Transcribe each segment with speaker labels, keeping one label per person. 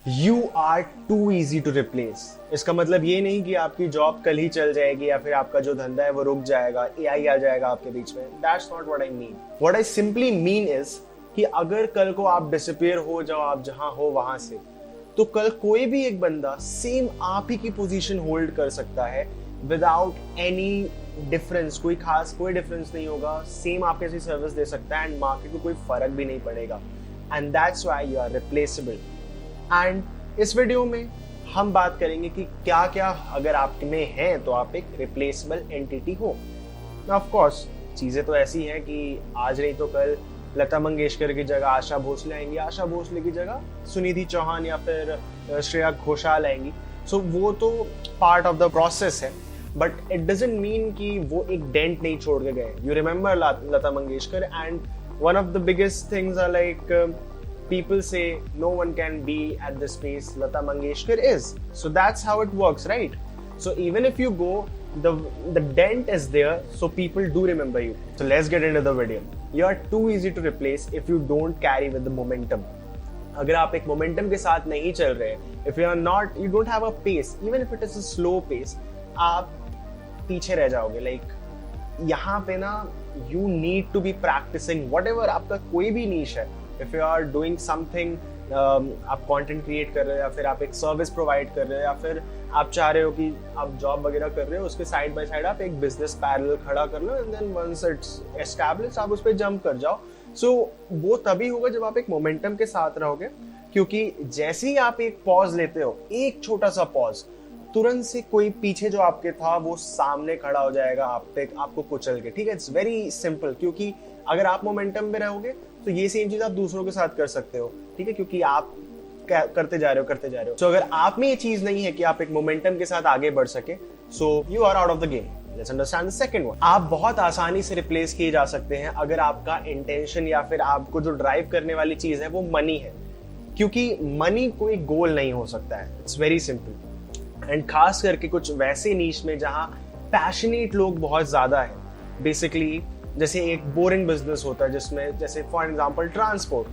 Speaker 1: You are too easy to replace. इसका मतलब ये नहीं कि आपकी जॉब कल ही चल जाएगी या फिर आपका जो धंधा है वो रुक जाएगा, एआई आ जाएगा आपके बीच में। That's not what I mean. What I simply mean is कि अगर कल को आप डिसअपीयर हो जाओ, आप जहां हो वहां से, तो कल कोई भी एक बंदा सेम आप ही की पोजीशन होल्ड कर सकता है विदाउट एनी डिफरेंस। कोई डिफरेंस नहीं होगा, सेम आपके ऐसी सर्विस दे सकता है एंड मार्केट को कोई फर्क भी नहीं पड़ेगा। And that's why you are replaceable. And इस वीडियो में हम बात करेंगे कि क्या क्या अगर आप में है तो आप एक रिप्लेसेबल एंटिटी हो। ऑफ कोर्स चीजें तो ऐसी हैं कि आज नहीं तो कल लता मंगेशकर की जगह आशा भोसले आएंगी, आशा भोसले की जगह सुनिधि चौहान या फिर श्रेया घोषाल आएंगी। सो वो तो पार्ट ऑफ द प्रोसेस है, बट इट डजंट मीन कि वो एक डेंट नहीं छोड़ के गए। You remember Lata Mangeshkar and one of the biggest things are like people say no one can be at the space Lata Mangeshkar is. So that's how it works, right? So even if you go, the dent is there, so people do remember you. So let's get into the video. You are too easy to replace if you don't carry with the momentum. अगर आप एक momentum के साथ नहीं चल रहे, if you are not, you don't have a pace, even if it is a slow pace, आप पीछे रह जाओगे। Like यहाँ पे ना you need to be practicing whatever आपका कोई भी niche है। If you are doing something, आप कंटेंट क्रिएट कर रहे हो या फिर आप एक सर्विस प्रोवाइड कर रहे हो या फिर आप चाह रहे हो कि आप जॉब वगैरह कर रहे हो, उसके साइड बाय साइड आप एक बिजनेस पैरेलल खड़ा कर लो and then once it's established आप उस पर जंप कर जाओ। सो वो तभी होगा जब आप एक मोमेंटम के साथ रहोगे, क्योंकि जैसे ही आप एक पॉज लेते हो, एक छोटा सा पॉज, तुरंत से कोई पीछे जो आपके था वो सामने खड़ा हो जाएगा आप पे, आपको कुचल के। ठीक है, इट्स वेरी सिंपल। क्योंकि अगर आप मोमेंटम में रहोगे तो ये सेम चीज आप दूसरों के साथ कर सकते हो। ठीक है, क्योंकि आप करते जा रहे हो। सो अगर आप में ये चीज नहीं है कि आप एक मोमेंटम के साथ आगे बढ़ सके, so you are out of the game. Let's understand the second one. आप बहुत आसानी से रिप्लेस किए जा सकते हैं अगर आपका इंटेंशन या फिर आपको जो ड्राइव करने वाली चीज है वो मनी है, क्योंकि मनी कोई गोल नहीं हो सकता है। It's very simple. एंड खास करके कुछ वैसे नीश में जहां पैशनेट लोग बहुत ज्यादा है। बेसिकली जैसे एक बोरिंग बिजनेस होता है जिसमें, जैसे फॉर एग्जांपल ट्रांसपोर्ट,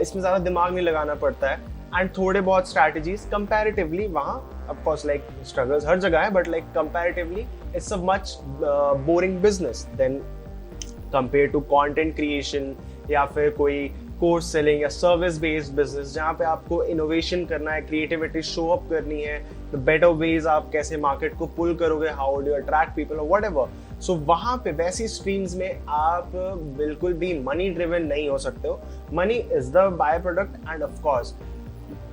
Speaker 1: इसमें ज्यादा दिमाग नहीं लगाना पड़ता है एंड थोड़े बहुत स्ट्रैटेजीज कंपैरेटिवली वहाँ, ऑफ कोर्स लाइक स्ट्रगल्स हर जगह है, but like comparatively it's a much boring business than compare to content creation या फिर कोई कोर्स सेलिंग या सर्विस बेस्ड बिजनेस जहाँ पे आपको इनोवेशन करना है, क्रिएटिविटी शो अप करनी है, द बेटर वेज आप कैसे मार्केट को पुल करोगे, how do you attract people और व्हाटएवर। सो वहाँ पे वैसी स्ट्रीम्स में आप बिल्कुल भी मनी ड्रिवन नहीं हो सकते हो। Money is the by product end of course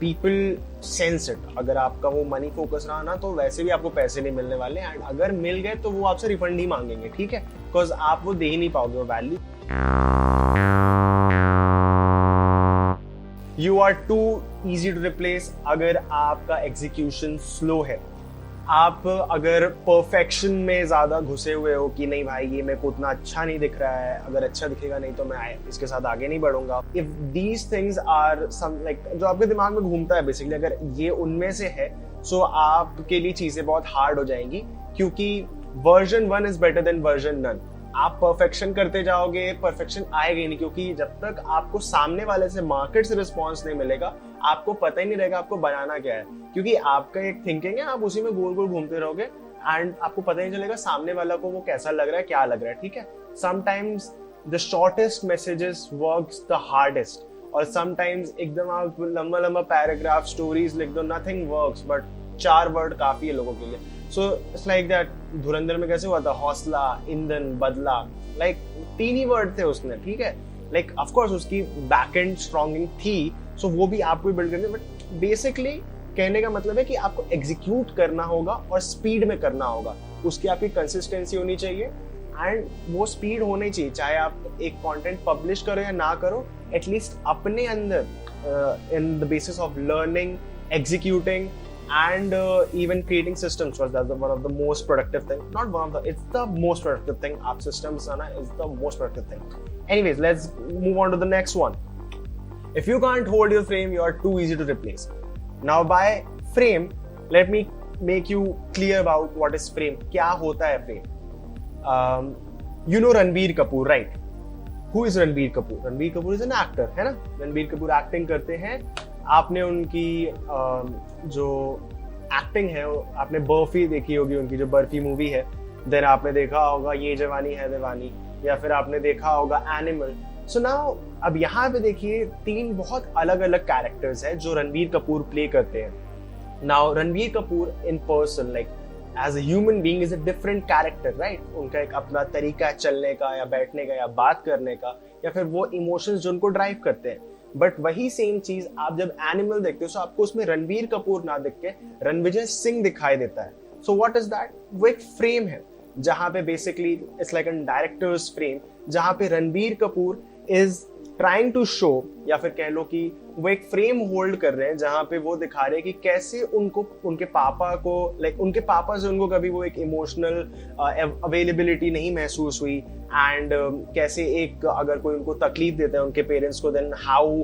Speaker 1: people sense it. अगर आपका वो मनी फोकस रहा ना तो वैसे भी आपको पैसे नहीं मिलने वाले, एंड अगर मिल गए तो वो आपसे रिफंड ही मांगेंगे। ठीक है, बिकॉज आप वो दे ही नहीं पाओगे वो value. You are too easy to replace अगर आपका एग्जीक्यूशन स्लो है। आप अगर परफेक्शन में ज्यादा घुसे हुए हो कि नहीं भाई ये मेरे को उतना अच्छा नहीं दिख रहा है, अगर अच्छा दिखेगा नहीं तो मैं इसके साथ आगे नहीं बढ़ूंगा। If these things are some like जो आपके दिमाग में घूमता है बेसिकली, अगर ये उनमें से है, सो आपके लिए चीजें बहुत हार्ड हो जाएंगी, क्योंकि version 1 is better than version none. आप परफेक्शन करते जाओगे, परफेक्शन आएगा नहीं, क्योंकि जब तक आपको सामने वाले से मार्केट से रिस्पॉन्स नहीं मिलेगा आपको पता ही नहीं रहेगा आपको बनाना क्या है। क्योंकि आपका एक थिंकिंग है, आप उसी में गोल गोल घूमते रहोगे एंड आपको पता नहीं चलेगा सामने वाला को वो कैसा लग रहा है, क्या लग रहा है। ठीक है, sometimes the shortest messages works the hardest, और समटाइम्स एकदम आप लंबा लंबा पैराग्राफ स्टोरीज लिख दो, नथिंग वर्क्स, बट 4 वर्ड काफी है लोगों के लिए। So it's like that. धुरंधर में कैसे हुआ था, हौसला, ईंधन, बदला, लाइक 3 ही वर्ड थे उसमें। ठीक है, लाइक ऑफ कोर्स उसकी बैक एंड स्ट्रॉन्गिंग थी, सो वो भी आपको बिल्ड करनी है, बट बेसिकली कहने का मतलब है कि आपको एग्जीक्यूट करना होगा और स्पीड में करना होगा। उसकी आपकी कंसिस्टेंसी होनी चाहिए एंड वो स्पीड होनी चाहिए, चाहे आप एक कंटेंट पब्लिश करो या ना करो, एटलीस्ट अपने अंदर in the basis of learning, executing and even creating systems was one of the most productive thing, not one of the, it's the most productive thing। aap systems ana is the most productive thing। anyways, let's move on to the next one। if you can't hold your frame, you are too easy to replace। now by frame, let me make you clear about what is frame। kya hota hai frame? you know Ranbir Kapoor, right? who is Ranbir Kapoor? Ranbir Kapoor is an actor, है ना? Ranbir Kapoor acting करते हैं, आपने उनकी जो acting है, आपने बर्फी देखी होगी, उनकी जो बर्फी मूवी है, देन आपने देखा होगा ये जवानी है दीवानी, या फिर आपने देखा होगा एनिमल। सो नाउ अब यहाँ पे देखिए 3 बहुत अलग अलग कैरेक्टर्स हैं जो रणबीर कपूर प्ले करते हैं। Now Ranbir Kapoor in person like as a human being is a different character, right. उनका एक अपना तरीका है चलने का या बैठने का या बात करने का, या फिर वो इमोशंस जो उनको ड्राइव करते हैं। बट वही सेम चीज आप जब एनिमल देखते हो तो आपको उसमें रणबीर कपूर ना दिख के रणविजय सिंह दिखाई देता है। So what is that? वो एक फ्रेम है जहां पे basically it's like an director's frame, जहां पे Ranbir Kapoor is trying to show, या फिर कह लो कि वो एक फ्रेम होल्ड कर रहे हैं जहां पे वो दिखा रहे हैं कि कैसे उनको उनके पापा को लाइक उनके पापा से उनको कभी वो एक इमोशनल अवेलेबिलिटी नहीं महसूस हुई, एंड कैसे एक अगर कोई उनको तकलीफ देता है उनके पेरेंट्स को, then how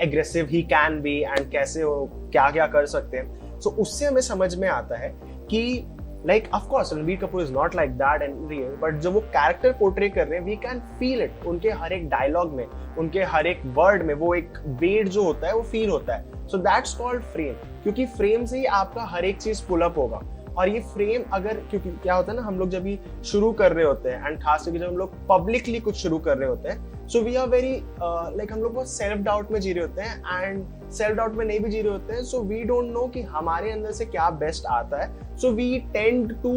Speaker 1: aggressive he can be, and कैसे वो क्या क्या कर सकते हैं। सो उससे हमें समझ में आता है कि like of course Ranbir Kapoor is not like that in real, but जब वो कैरेक्टर पोर्ट्रे कर रहे हैं we can feel it, उनके हर एक डायलॉग में, उनके हर एक वर्ड में वो एक वेट जो होता है वो फील होता है। so that's called फ्रेम, क्योंकि फ्रेम से ही आपका हर एक चीज पुल अप होगा। और ये फ्रेम अगर, क्योंकि क्या होता है ना, हम लोग जब भी शुरू कर रहे होते हैं, एंड खास करके जब हम लोग पब्लिकली कुछ शुरू कर रहे होते हैं, so we are very like हम लोग बहुत सेल्फ डाउट में जी रहे होते हैं, एंड सेल्फ डाउट में नहीं भी जी रहे होते हैं। सो वी डोंट नो कि हमारे अंदर से क्या बेस्ट आता है। So we tend to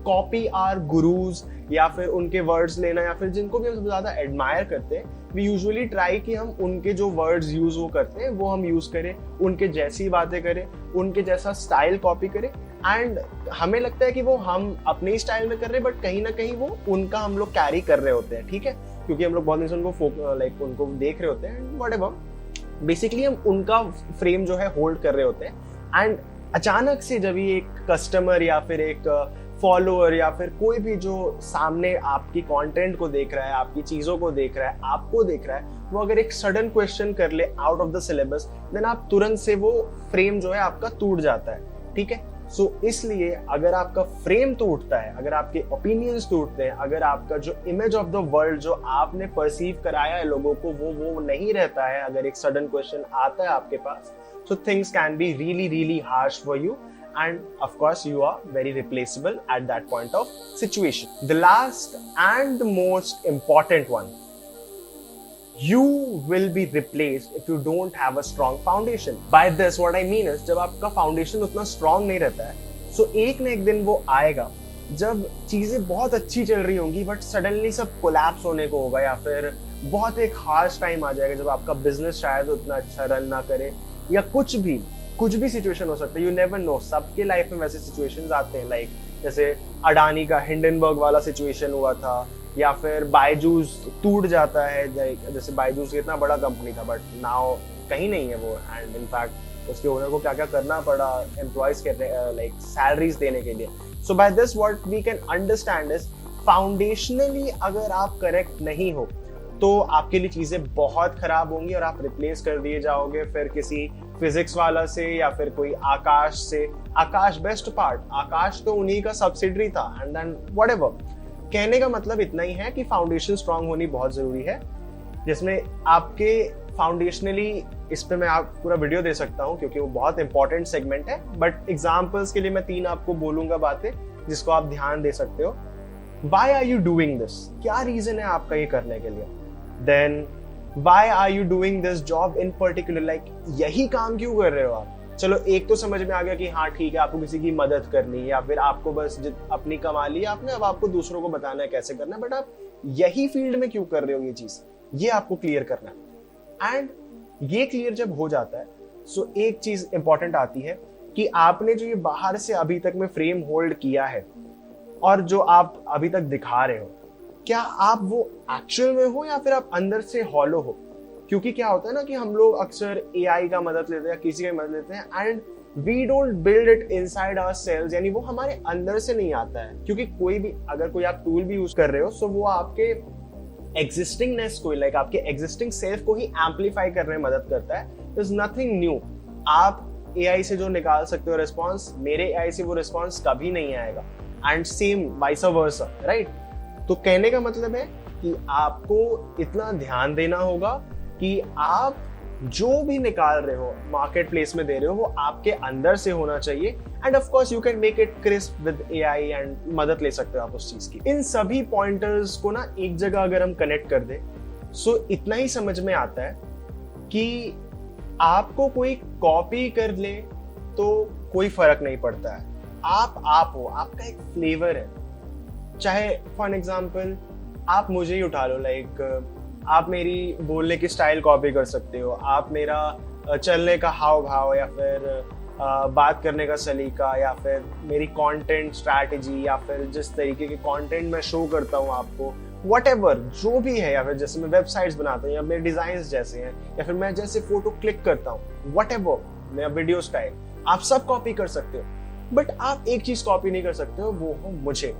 Speaker 1: copy our gurus, या फिर उनके वर्ड्स लेना, या फिर जिनको भी हम सबसे ज्यादा एडमायर करते हैं, वी यूजुअली ट्राई कि हम उनके जो वर्ड्स यूज वो करते हैं वो हम यूज करें, उनके जैसी बातें करें, उनके जैसा स्टाइल कॉपी करें। एंड हमें लगता है कि वो हम अपने स्टाइल में कर रहे हैं, बट कहीं ना कहीं वो उनका हम लोग कैरी कर रहे होते हैं, ठीक है, क्योंकि हम लोग बहुत दिन से उनको लाइक उनको देख रहे होते हैं, व्हाटएवर, बेसिकली हम उनका फ्रेम जो है होल्ड कर रहे होते हैं। एंड अचानक से जब ये एक कस्टमर या फिर एक फॉलोअर या फिर कोई भी जो सामने आपकी कंटेंट को देख रहा है, आपकी चीजों को देख रहा है, आपको देख रहा है, वो अगर एक सडन क्वेश्चन कर ले out of the syllabus, then आप तुरंत से वो फ्रेम जो है आपका टूट जाता है, ठीक है। सो इसलिए अगर आपका फ्रेम टूटता है, अगर आपके ओपिनियंस टूटते हैं, अगर आपका जो इमेज ऑफ द वर्ल्ड जो आपने परसीव कराया है लोगों को वो नहीं रहता है, अगर एक सडन क्वेश्चन आता है आपके पास, so things can be really harsh for you, and of course you are very replaceable at that point of situation. The last and the most important one, you will be replaced if you don't have a strong foundation. By this what I mean is, जब आपका foundation उतना strong नहीं रहता है, so एक न एक दिन वो आएगा जब चीजें बहुत अच्छी चल रही होंगी, बट सडनली सब कोलैप्स होने को होगा, या फिर बहुत एक हार्श टाइम आ जाएगा जब आपका बिजनेस शायद उतना अच्छा रन ना करे, या कुछ भी सिचुएशन हो सकता है, यू नेवर नो। सबके लाइफ में वैसे सिचुएशंस आते हैं, लाइक जैसे अडानी का हिंडनबर्ग वाला सिचुएशन हुआ था, या फिर बायजूस टूट जाता है, जैसे बायजूस इतना बड़ा कंपनी था बट नाउ कहीं नहीं है वो, एंड इनफैक्ट उसके ओनर को क्या क्या करना पड़ा एम्प्लॉयज के लाइक सैलरीज देने के लिए। So by this what we can understand is, foundationally अगर आप करेक्ट नहीं हो तो आपके लिए चीजें बहुत खराब होंगी और आप रिप्लेस कर दिए जाओगे फिर किसी फिजिक्स वाला से, या फिर कोई आकाश से। आकाश बेस्ट पार्ट, आकाश तो उन्हीं का सब्सिडरी था, एंड देन व्हाटएवर। कहने का मतलब इतना ही है कि फाउंडेशन स्ट्रांग होनी बहुत जरूरी है, जिसमें आपके फाउंडेशनली, इस पे मैं आप पूरा वीडियो दे सकता हूँ क्योंकि वो बहुत इंपॉर्टेंट सेगमेंट है, बट एग्जाम्पल्स के लिए मैं 3 आपको बोलूंगा बातें जिसको आप ध्यान दे सकते हो। Why are you doing this? क्या रीजन है आपका ये करने के लिए? Then why are you doing this job in particular? Like यही काम क्यों कर रहे हो आप? चलो एक तो समझ में आ गया कि हाँ ठीक है, आपको किसी की मदद करनी, या फिर आपको बस अपनी कमा ली आपने, अब आपको दूसरों को बताना है कैसे करना है, बट आप यही फील्ड में क्यों कर रहे हो ये चीज, ये आपको क्लियर करना है। एंड ये क्लियर जब हो जाता है, सो एक चीज इंपॉर्टेंट आती है कि आपने जो ये बाहर से अभी तक में फ्रेम होल्ड किया है और जो आप अभी तक दिखा रहे हो, क्या आप वो एक्चुअल में हो या फिर आप अंदर से हॉलो हो? क्योंकि क्या होता है ना कि हम लोग अक्सर एआई का मदद लेते हैं, किसी का मदद लेते हैं, and we don't build it inside ourselves, यानी वो हमारे अंदर से नहीं आता है। क्योंकि कोई भी, अगर कोई आप टूल भी यूज कर रहे हो, सो वो आपके एग्जिस्टिंगनेस को, लाइक आपके एग्जिस्टिंग सेल्फ को ही एम्पलीफाई करने में मदद करता है। There is nothing new. आप एआई से जो निकाल सकते हो रिस्पॉन्स, मेरे एआई से वो रिस्पॉन्स कभी नहीं आएगा, and same vice versa, right? तो कहने का मतलब है कि आपको इतना ध्यान देना होगा कि आप जो भी निकाल रहे हो, मार्केट प्लेस में दे रहे हो, वो आपके अंदर से होना चाहिए। End of course you can make it crisp with AI and मदद ले सकते हो आप उस चीज की। इन सभी पॉइंटर्स को ना एक जगह अगर हम कनेक्ट कर दे, सो इतना ही समझ में आता है कि आपको कोई कॉपी कर ले तो कोई फर्क नहीं पड़ता है। आप हो, आपका एक फ्लेवर है। चाहे फॉर एग्जाम्पल आप मुझे ही उठा लो, लाइक आप मेरी बोलने की स्टाइल कॉपी कर सकते हो, आप मेरा चलने का हाव भाव या फिर बात करने का सलीका या फिर मेरी कंटेंट स्ट्रैटेजी या फिर जिस तरीके के कंटेंट मैं शो करता हूँ आपको, व्हाटएवर जो भी है, या फिर जैसे मैं वेबसाइट्स बनाता हूँ या मेरे डिजाइन जैसे हैं या फिर मैं जैसे फोटो क्लिक करता हूँ, व्हाटएवर मेरा वीडियो स्टाइल, आप सब कॉपी कर सकते हो। बट आप एक चीज कॉपी नहीं कर सकते हो, वो हो मुझे।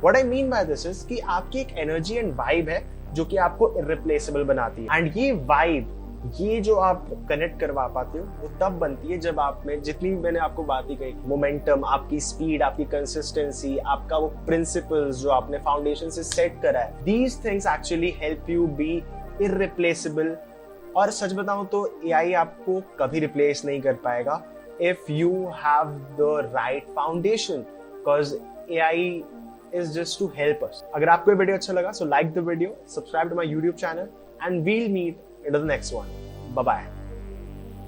Speaker 1: What I mean by this is कि आपकी एक एनर्जी एंड वाइब है जो कि आपको इररिप्लेसेबल बनाती है। एंड ये वाइब, ये जो आप कनेक्ट करवा पाते हो, वो तब बनती है जब आप में जितनी मैंने आपको बात ही कही, मोमेंटम, आपकी स्पीड, आपकी कंसिस्टेंसी, आपका वो प्रिंसिपल्स जो आपने फाउंडेशन से सेट करा है, these things actually help you be irreplaceable. और सच बताऊं तो एआई आपको कभी रिप्लेस नहीं कर पाएगा if you have the right foundation, because AI is just to help us. अगर आपको ये वीडियो अच्छा लगा, so like the video, subscribe to my YouTube channel, and we'll meet in the next one. Bye bye.